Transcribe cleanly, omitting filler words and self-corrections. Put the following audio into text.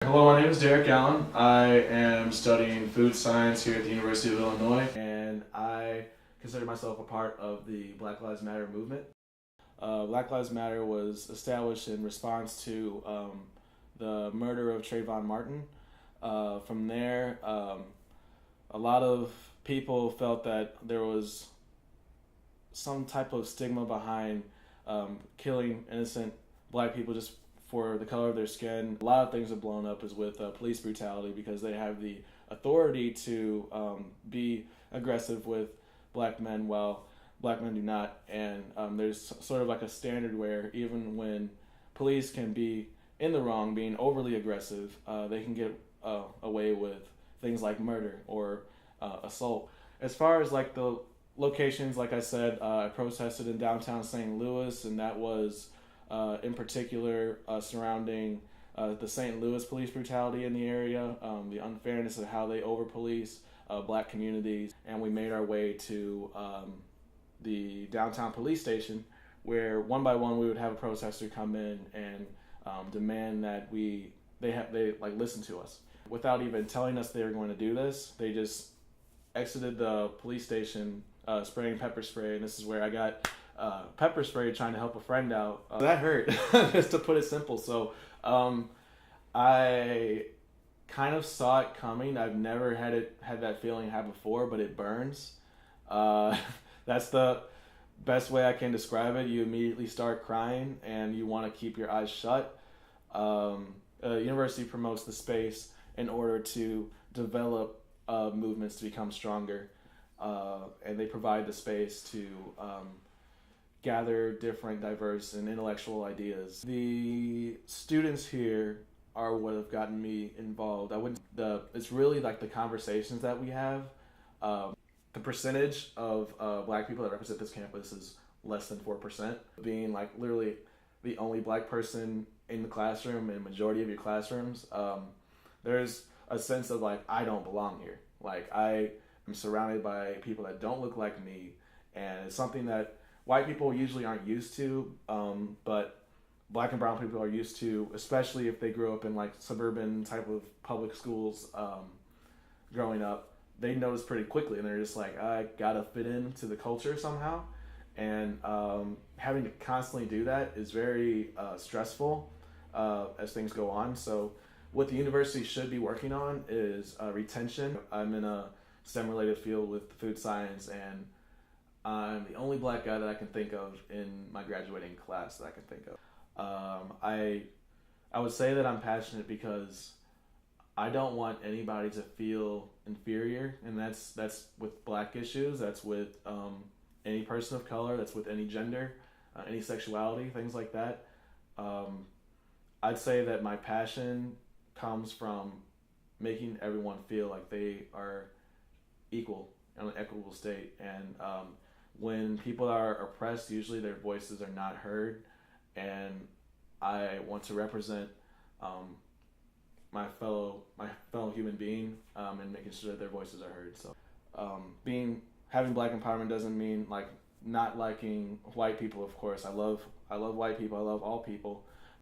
Hello, my name is Derek Allen. I am studying food science here at the University of Illinois, and I consider myself a part of the Black Lives Matter movement. Black Lives Matter was established in response to the murder of Trayvon Martin. From there, a lot of people felt that there was some type of stigma behind killing innocent black people just for the color of their skin. A lot of things have blown up is with police brutality because they have the authority to be aggressive with black men while black men do not. And there's sort of like a standard where even when police can be in the wrong, being overly aggressive, they can get away with things like murder or assault. As far as like the locations, like I said, I protested in downtown St. Louis, and that was in particular surrounding the St. Louis police brutality in the area, the unfairness of how they over-police black communities. And we made our way to the downtown police station where one by one we would have a protester come in and demand that they like listen to us. Without even telling us they were going to do this, they just exited the police station spraying pepper spray, and this is where I got pepper spray trying to help a friend out. That hurt, just to put it simple. So I kind of saw it coming. I've never had that feeling had before, but it burns. That's the best way I can describe it. You immediately start crying, and you want to keep your eyes shut. University promotes the space in order to develop movements to become stronger, and they provide the space to gather different, diverse, and intellectual ideas. The students here are what have gotten me involved. It's really like the conversations that we have. The percentage of black people that represent this campus is less than 4%. Being like literally the only black person in the classroom in majority of your classrooms, there's a sense of like, I don't belong here. Like I am surrounded by people that don't look like me, and it's something that white people usually aren't used to, but black and brown people are used to, especially if they grew up in like suburban type of public schools growing up. They notice pretty quickly, and they're just like, I gotta fit into the culture somehow. And having to constantly do that is very stressful as things go on. So what the university should be working on is retention. I'm in a STEM-related field with food science, and I'm the only black guy that I can think of in my graduating class that I can think of. I would say that I'm passionate because I don't want anybody to feel inferior, and that's with black issues, that's with any person of color, that's with any gender, any sexuality, things like that. I'd say that my passion comes from making everyone feel like they are equal in an equitable state. And when people are oppressed, usually their voices are not heard, and I want to represent my fellow human being and making sure that their voices are heard. So having black empowerment doesn't mean like not liking white people. Of course, I love white people. I love all people.